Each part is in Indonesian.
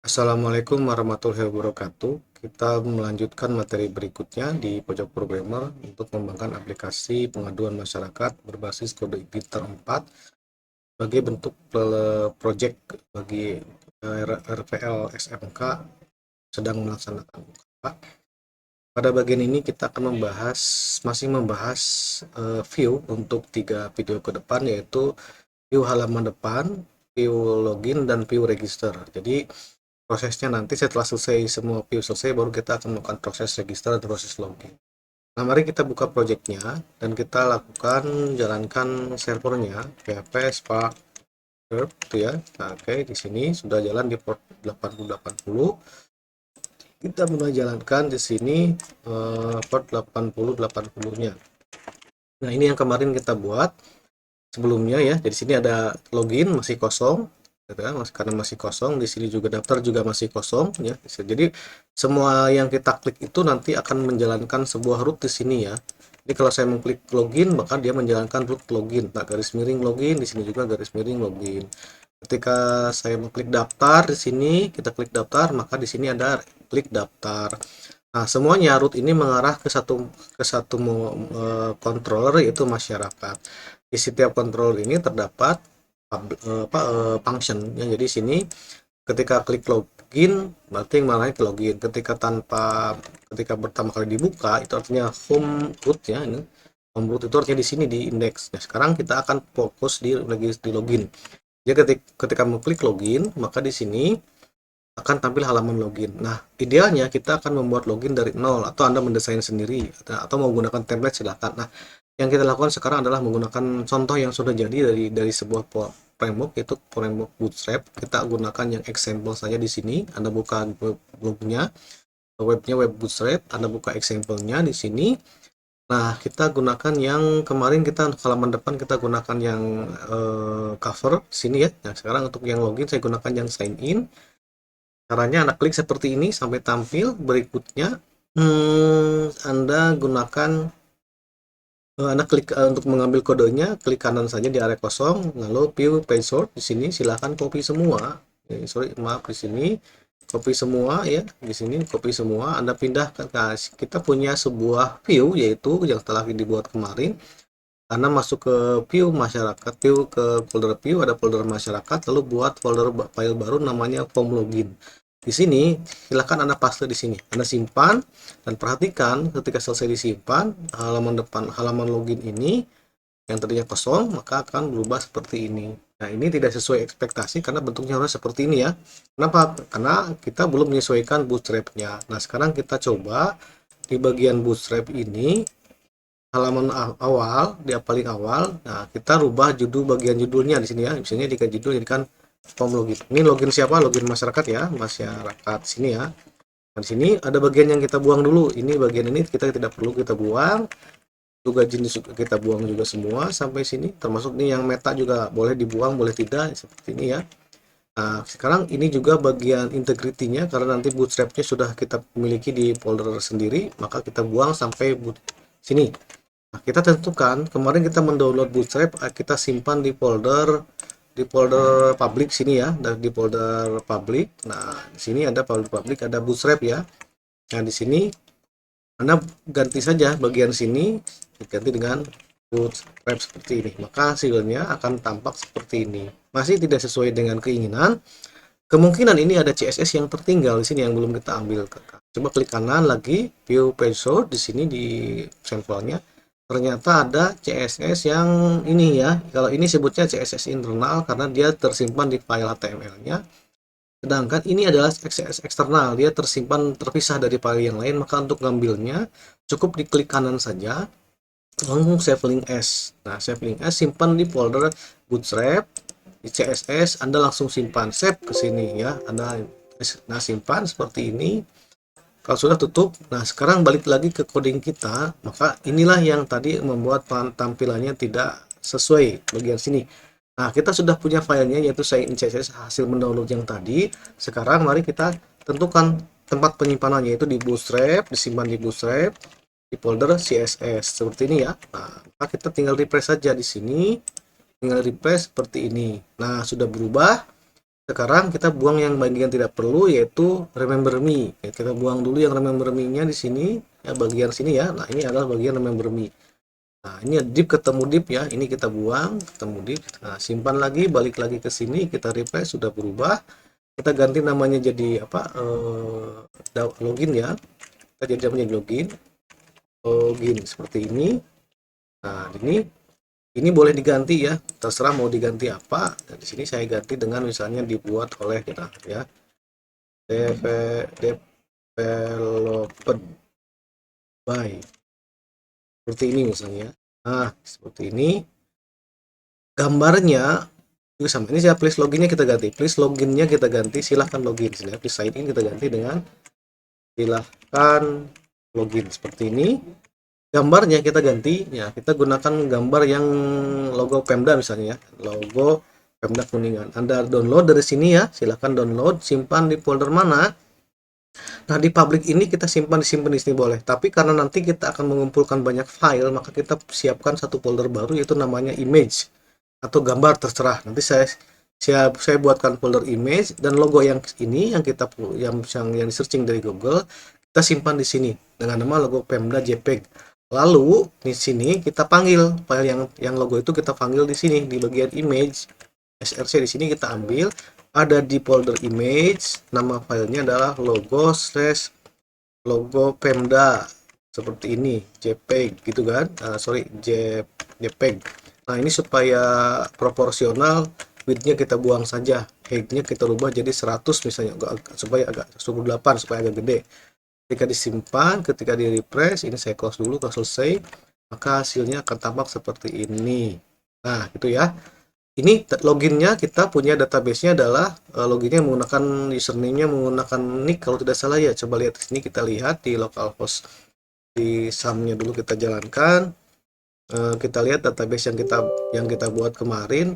Assalamualaikum warahmatullahi wabarakatuh. Kita melanjutkan materi berikutnya di Pojok Programmer untuk mengembangkan aplikasi pengaduan masyarakat berbasis kode Pinter 4 sebagai bentuk proyek bagi RPL SMK sedang melaksanakan UKA. Pada bagian ini kita akan masih membahas view untuk 3 video ke depan, yaitu view halaman depan, view login, dan view register. Jadi prosesnya nanti setelah selesai semua view selesai, baru kita akan melakukan proses register dan proses login. Nah, mari kita buka projectnya dan kita lakukan jalankan servernya php spark serve itu ya. Nah, oke, di sini sudah jalan di port 8080. Kita mulai jalankan di sini port 8080-nya. Nah, ini yang kemarin kita buat sebelumnya ya. Jadi sini ada login masih kosong, gitu kan, karena masih kosong. Di sini juga daftar juga masih kosong ya. Jadi semua yang kita klik itu nanti akan menjalankan sebuah root di sini ya. Jadi kalau saya mengklik login, maka dia menjalankan root login. Nah, garis miring login, di sini juga garis miring login. Ketika saya mengklik daftar di sini, kita klik daftar, maka di sini ada klik daftar. Nah, semuanya root ini mengarah ke satu controller, yaitu masyarakat. Di setiap controller ini terdapat function ya. Jadi sini ketika klik login berarti mengarah ke login. Ketika pertama kali dibuka itu artinya home root ya. Ini home root itu artinya di sini di index. Nah, sekarang kita akan fokus di login. Jadi ketika mengklik login, maka di sini akan tampil halaman login. Nah, idealnya kita akan membuat login dari nol, atau Anda mendesain sendiri, atau menggunakan template, silakan. Nah, yang kita lakukan sekarang adalah menggunakan contoh yang sudah jadi dari sebuah framework, yaitu framework Bootstrap. Kita gunakan yang example saja di sini. Anda buka webnya web Bootstrap, Anda buka example-nya di sini. Nah, kita gunakan yang kemarin, kita halaman depan kita gunakan yang cover sini ya. Nah, sekarang untuk yang login saya gunakan yang sign in. Caranya Anda klik seperti ini sampai tampil. Berikutnya Anda gunakan Anda klik untuk mengambil kodenya, klik kanan saja di area kosong, lalu view password di sini silahkan copy semua. Maaf, di sini copy semua ya, di sini copy semua. Anda pindahkan. Nah, kita punya sebuah view yaitu yang telah dibuat kemarin. Anda masuk ke view masyarakat, view ke folder view, ada folder masyarakat, lalu buat folder file baru namanya form login. Di sini silakan Anda paste di sini. Anda simpan dan perhatikan ketika selesai disimpan, halaman depan halaman login ini yang tadinya kosong maka akan berubah seperti ini. Nah, ini tidak sesuai ekspektasi karena bentuknya harus seperti ini ya. Kenapa? Karena kita belum menyesuaikan bootstrap-nya. Nah, sekarang kita coba di bagian bootstrap ini, halaman awal, dia paling awal. Nah, kita rubah bagian judulnya di sini ya. Misalnya di judul jadikan form login. Ini login siapa? Login masyarakat ya, masyarakat sini ya. Nah, di sini ada bagian yang kita buang dulu. Ini bagian ini kita tidak perlu kita buang. Juga jenis kita buang juga semua sampai sini. Termasuk nih yang meta juga boleh dibuang, boleh tidak, seperti ini ya. Nah, sekarang ini juga bagian integrity-nya, karena nanti bootstrap-nya sudah kita miliki di folder sendiri, maka kita buang sampai sini. Nah, kita tentukan kemarin kita mendownload Bootstrap, kita simpan di folder public sini ya, dan di folder public. Nah, di sini ada folder public, ada Bootstrap ya. Nah, di sini Anda ganti saja bagian sini, diganti dengan Bootstrap seperti ini. Maka hasilnya akan tampak seperti ini. Masih tidak sesuai dengan keinginan. Kemungkinan ini ada CSS yang tertinggal di sini yang belum kita ambil. Coba klik kanan lagi, view page source di sini di sampelnya. Ternyata ada CSS yang ini ya. Kalau ini sebutnya CSS internal karena dia tersimpan di file HTML-nya. Sedangkan ini adalah CSS eksternal, dia terpisah dari file yang lain. Maka untuk ngambilnya cukup diklik kanan saja, langsung save link as. Nah, save link as simpan di folder Bootstrap di CSS. Anda langsung simpan, save ke sini ya. Nah, simpan seperti ini. Kalau sudah tutup, nah sekarang balik lagi ke coding kita, maka inilah yang tadi membuat tampilannya tidak sesuai bagian sini. Nah, kita sudah punya filenya yaitu CSS hasil mendownload yang tadi. Sekarang mari kita tentukan tempat penyimpanannya, yaitu di Bootstrap, disimpan di Bootstrap di folder CSS seperti ini ya. Nah, maka kita tinggal refresh saja di sini, tinggal refresh seperti ini. Nah, sudah berubah. Sekarang kita buang yang bagian tidak perlu, yaitu remember me. Ya, kita buang dulu yang remember me-nya di sini, ya bagian sini ya. Nah, ini adalah bagian remember me. Nah, ini div ketemu div ya. Ini kita buang, ketemu div. Nah, simpan lagi, balik lagi ke sini, kita refresh, sudah berubah. Kita ganti namanya jadi apa? Login ya. Kita jadi namanya login. Login seperti ini. Nah, ini boleh diganti ya, terserah mau diganti apa. Dan di sini saya ganti dengan misalnya dibuat oleh kita ya, developed by, seperti ini misalnya. Nah, seperti ini gambarnya itu sama. Ini saya please loginnya kita ganti, please loginnya kita ganti, silahkan login. Please sign in kita ganti dengan silahkan login, seperti ini. Gambarnya kita ganti ya, kita gunakan gambar yang logo Pemda misalnya ya, logo Pemda Kuningan. Anda download dari sini ya, silahkan download, simpan di folder mana. Nah, di public ini kita simpan di sini boleh, tapi karena nanti kita akan mengumpulkan banyak file, maka kita siapkan satu folder baru, yaitu namanya image atau gambar, terserah. Nanti saya buatkan folder image, dan logo yang ini yang kita yang di searching dari Google, kita simpan di sini dengan nama logo Pemda JPEG. Lalu di sini kita panggil file yang logo itu, kita panggil di sini di bagian image src. Di sini kita ambil, ada di folder image, nama filenya adalah logo Pemda seperti ini, JPEG gitu kan. JPEG. Nah, ini supaya proporsional, widthnya kita buang saja, height-nya kita rubah jadi 100 misalnya, supaya agak 108 supaya agak gede. Ketika disimpan, ketika di refresh, ini saya close dulu, kalau selesai, maka hasilnya akan tampak seperti ini. Nah, itu ya. Ini loginnya, kita punya database-nya adalah loginnya menggunakan username-nya menggunakan nick kalau tidak salah ya. Coba lihat di sini, kita lihat di localhost di SAM-nya dulu kita jalankan. Kita lihat database yang kita buat kemarin,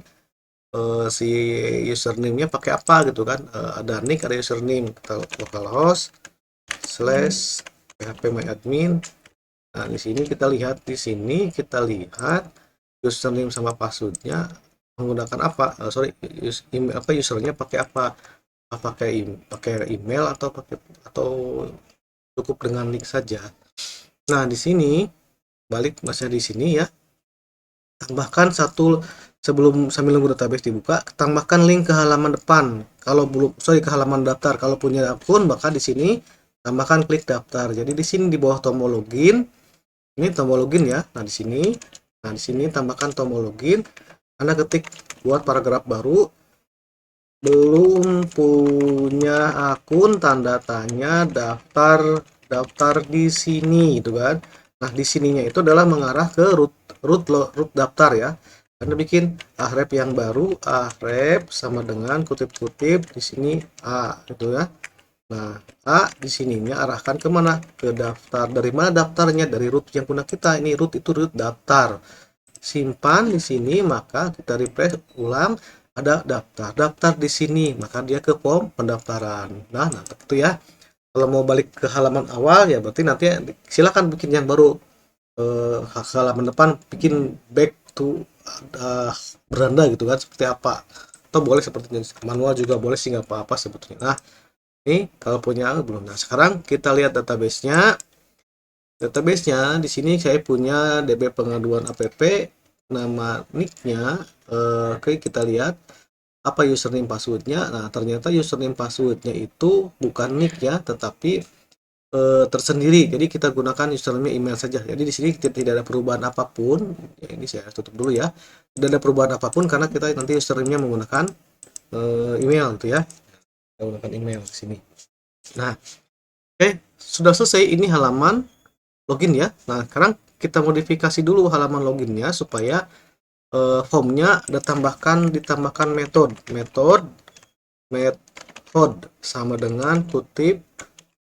si username-nya pakai apa gitu kan. Ada nick, ada username. Kita localhost /phpMyAdmin. Nah, di sini kita lihat, username sama passwordnya menggunakan apa? Usernya pakai apa? Pakai email atau cukup dengan nick saja. Nah, di sini masih di sini ya. Tambahkan sebelum sambil nunggu database dibuka, tambahkan link ke halaman depan. Kalau ke halaman daftar. Kalau punya akun, maka di sini tambahkan klik daftar. Jadi di sini di bawah tombol login, ini tombol login ya. Nah, di sini tambahkan tombol login. Anda ketik, buat paragraf baru, belum punya akun, tanda tanya, daftar di sini gitu kan. Nah, di sininya itu adalah mengarah ke root daftar ya. Anda bikin ahref yang baru, ahref sama dengan kutip-kutip di sini A gitu ya. Nah, A di sininya arahkan ke mana? Ke daftar. Dari mana daftarnya? Dari root yang punya kita. Ini root daftar. Simpan di sini, maka kita refresh ulang, ada daftar di sini, maka dia ke form pendaftaran. Nah, itu ya. Kalau mau balik ke halaman awal ya berarti nanti silakan bikin yang baru, halaman depan, bikin back to beranda gitu kan, seperti apa, atau boleh seperti manual juga boleh sih, nggak apa-apa sebetulnya. Nah, ini kalau punya belum. Nah, sekarang kita lihat database-nya. Di sini saya punya DB pengaduan app, nama nicknya. Oke, kita lihat apa username passwordnya. Nah, ternyata username passwordnya itu bukan nick ya, tetapi tersendiri. Jadi kita gunakan username email saja. Jadi di sini tidak ada perubahan apapun. Ya, ini saya tutup dulu ya. Tidak ada perubahan apapun karena kita nanti username-nya menggunakan email gitu ya. Kita gunakan email di sini. Nah, oke, sudah selesai. Ini halaman login ya. Nah, sekarang kita modifikasi dulu halaman loginnya supaya formnya ditambahkan metode sama dengan kutip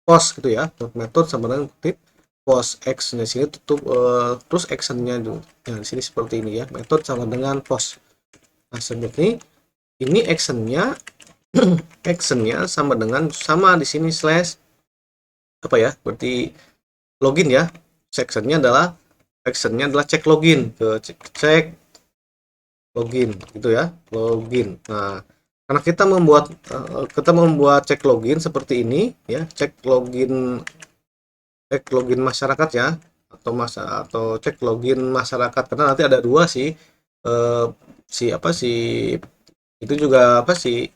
post gitu ya. Metode sama dengan kutip post, x di sini tutup, terus actionnya dulu. Nah, di sini seperti ini ya, metode sama dengan post. Nah, seperti ini actionnya sama di sini slash apa ya, berarti login ya. Actionnya adalah cek login, ke cek login gitu ya, login. Nah, Karena kita membuat cek login seperti ini ya, cek login masyarakat ya, atau cek login masyarakat, karena nanti ada dua sih, eh, si apa sih itu juga apa sih,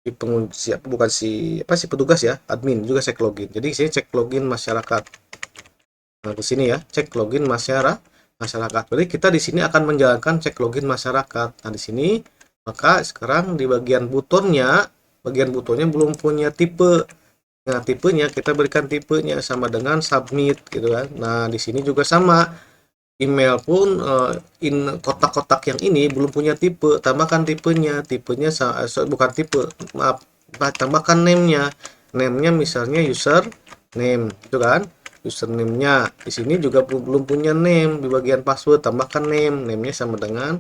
si pengunci bukan si apa sih petugas ya, admin juga cek login. Jadi sini cek login masyarakat. Nah, di sini ya, cek login masyarakat. Jadi kita di sini akan menjalankan cek login masyarakat. Nah, di sini maka sekarang di bagian butonnya belum punya tipe. Nah, tipenya kita berikan tipenya sama dengan submit gitu kan. Nah, di sini juga sama. Email pun kotak-kotak yang ini belum punya tipe, tambahkan tipenya. Bukan tipe, maaf, tambahkan name-nya. Name-nya misalnya user name, gitu kan? Username-nya. Di sini juga belum punya name, di bagian password tambahkan name. Name-nya sama dengan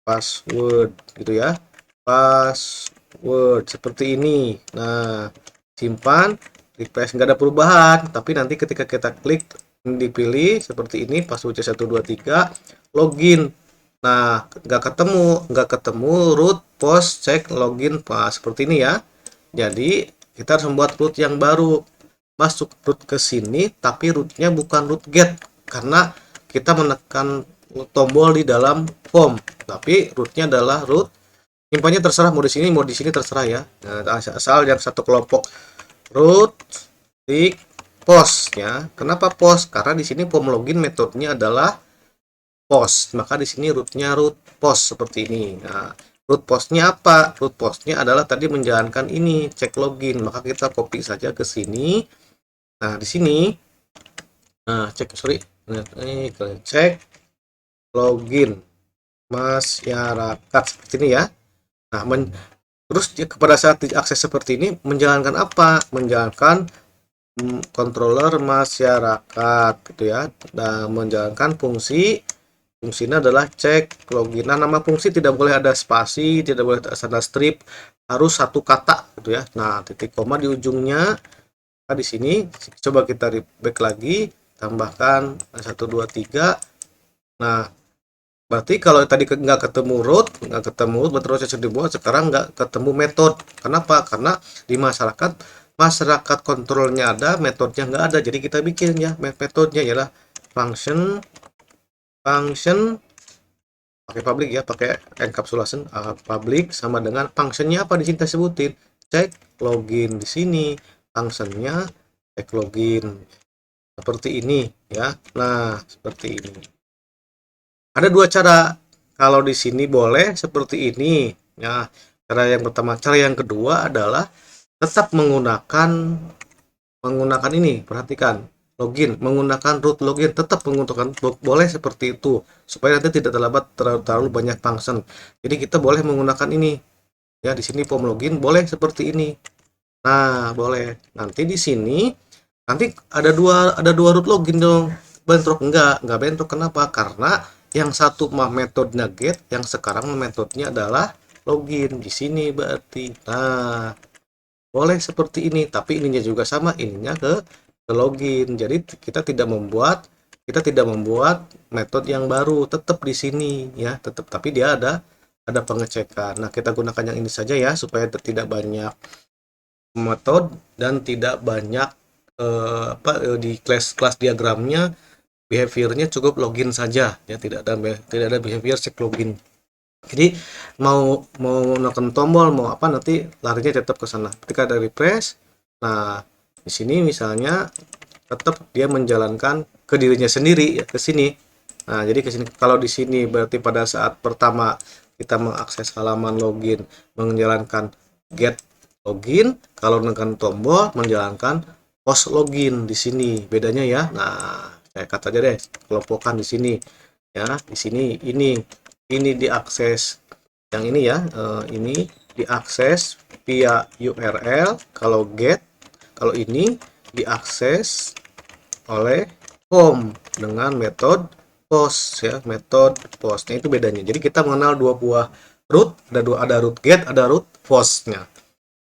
password gitu ya. Password seperti ini. Nah, simpan, refresh, nggak ada perubahan, tapi nanti ketika kita klik dipilih seperti ini password C123 login. Nah, nggak ketemu root post cek login pas seperti ini ya. Jadi kita harus membuat root yang baru, masuk root ke sini, tapi rootnya bukan root get karena kita menekan tombol di dalam form, tapi rootnya adalah root. Simpannya terserah, mau di sini terserah ya. Nah, asal yang satu kelompok. Root klik post ya. Kenapa post? Karena di sini form login metodenya adalah post, maka di sini rootnya root post seperti ini. Nah, root postnya apa? Root postnya adalah tadi menjalankan ini cek login, maka kita copy saja ke sini. Nah, di sini, ini cek login masyarakat seperti ini ya. Nah, terus pada saat diakses seperti ini menjalankan apa? Menjalankan controller masyarakat gitu ya. Dan menjalankan fungsinya adalah cek login. Nah, nama fungsi tidak boleh ada spasi, tidak boleh ada strip, harus satu kata gitu ya. Nah, titik koma di ujungnya. Nah, di sini coba kita back lagi, tambahkan 1 2 3. Nah, berarti kalau tadi nggak ketemu root, proses dibuat, sekarang nggak ketemu metode. Kenapa? Karena di masyarakat kontrolnya ada, metodenya nggak ada. Jadi kita bikin ya, metodenya ialah function pakai public ya, pakai encapsulation public sama dengan functionnya apa di sini kita sebutin, cek login. Di sini functionnya cek login seperti ini ya. Nah, seperti ini. Ada dua cara. Kalau di sini boleh seperti ini ya. Cara yang pertama, cara yang kedua adalah tetap menggunakan ini. Perhatikan, login menggunakan root login, tetap menggunakan boleh seperti itu supaya nanti tidak terlalu banyak function. Jadi kita boleh menggunakan ini ya. Di sini form login boleh seperti ini. Nah, boleh. Nanti di sini nanti ada dua root login dong. Bentrok? Enggak bentrok. Kenapa? Karena yang satu mah metodenya get, yang sekarang metodenya adalah login. Di sini berarti. Nah, boleh seperti ini, tapi ininya juga sama, ininya ke login. Jadi kita tidak membuat metode yang baru, tetap di sini ya, tetap, tapi dia ada pengecekan. Nah, kita gunakan yang ini saja ya supaya tidak banyak metode dan tidak banyak di kelas diagramnya. Behaviornya cukup login saja ya, tidak ada behavior cek login. Jadi mau menekan tombol mau apa, nanti larinya tetap ke sana ketika ada refresh. Nah, di sini misalnya tetap dia menjalankan ke dirinya sendiri ya, ke sini. Nah, jadi ke sini. Kalau di sini berarti pada saat pertama kita mengakses halaman login menjalankan get login, kalau menekan tombol menjalankan post login. Di sini bedanya ya. Nah, saya kata aja deh, kelompokan di sini ya. Di sini ini diakses yang ini ya, ini diakses via URL kalau get, kalau ini diakses oleh home dengan metode post ya, metode postnya itu bedanya. Jadi kita mengenal dua buah root, ada root get, ada root postnya.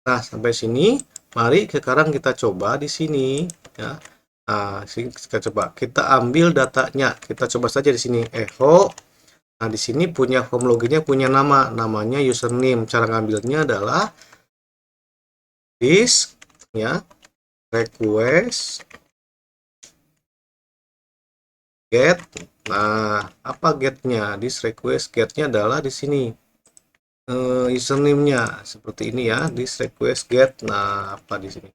Nah, sampai sini mari sekarang kita coba di sini ya. Nah, kita coba kita ambil datanya, kita coba saja di sini echo Nah, di sini punya home loginnya punya namanya username. Cara ngambilnya adalah this ya request get. Nah, apa getnya? This request getnya adalah di sini username-nya seperti ini ya. This request get. Nah, apa di sini?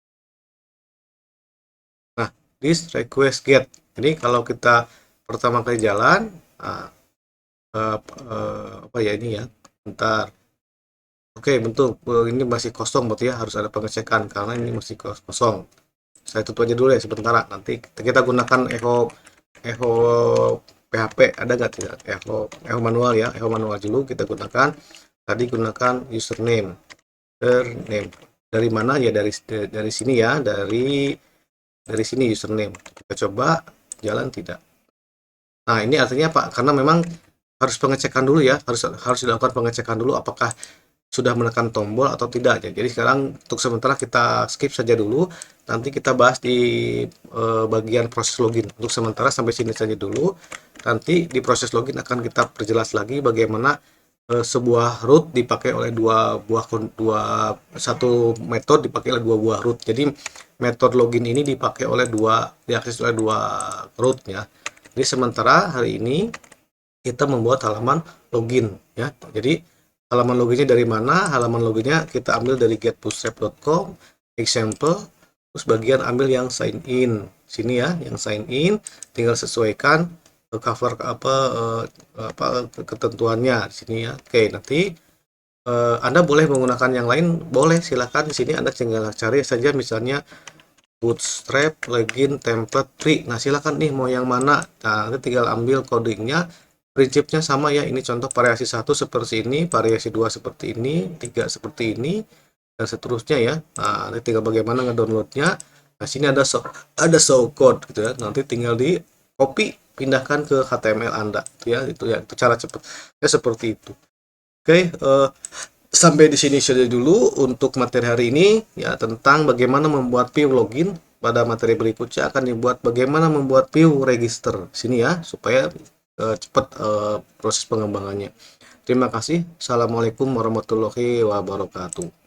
Nah, this request get. Jadi kalau kita pertama kali jalan, nah, apa ya ini ya? Bentar. Oke, betul. Ini masih kosong berarti ya, harus ada pengecekan karena ini masih kosong. Saya tutup aja dulu ya sebentar. Nanti kita gunakan echo PHP, ada nggak tidak? Echo manual ya, echo manual dulu kita gunakan. Tadi gunakan username. Dari mana ya? Dari sini ya, dari sini username. Kita coba jalan tidak. Nah, ini artinya Pak, karena memang harus pengecekan dulu ya, harus dilakukan pengecekan dulu apakah sudah menekan tombol atau tidak ya. Jadi sekarang untuk sementara kita skip saja dulu. Nanti kita bahas di bagian proses login. Untuk sementara sampai sini saja dulu. Nanti di proses login akan kita perjelas lagi bagaimana sebuah root dipakai oleh satu metode dipakai oleh dua buah root. Jadi metode login ini diakses oleh dua root ya. Jadi sementara hari ini kita membuat halaman login ya. Jadi halaman loginnya dari mana? Halaman loginnya kita ambil dari getbootstrap.com example, terus bagian ambil yang sign in sini ya, yang sign in tinggal sesuaikan cover ketentuannya di sini ya. Oke, nanti Anda boleh menggunakan yang lain, boleh silakan. Di sini Anda tinggal cari saja misalnya bootstrap login template free. Nah, silakan nih mau yang mana. Nah, nanti tinggal ambil codingnya. Prinsipnya sama ya, ini contoh variasi 1 seperti ini, variasi 2 seperti ini, 3 seperti ini, dan seterusnya ya. Nah, nanti tinggal bagaimana ngedownloadnya. Nah, sini ada show code gitu ya. Nanti tinggal di copy, pindahkan ke HTML Anda ya. Itu cara cepat. Ya seperti itu. Oke, sampai di sini saja dulu untuk materi hari ini ya, tentang bagaimana membuat view login. Pada materi berikutnya akan dibuat bagaimana membuat view register sini ya, supaya cepat proses pengembangannya. Terima kasih. Assalamualaikum warahmatullahi wabarakatuh.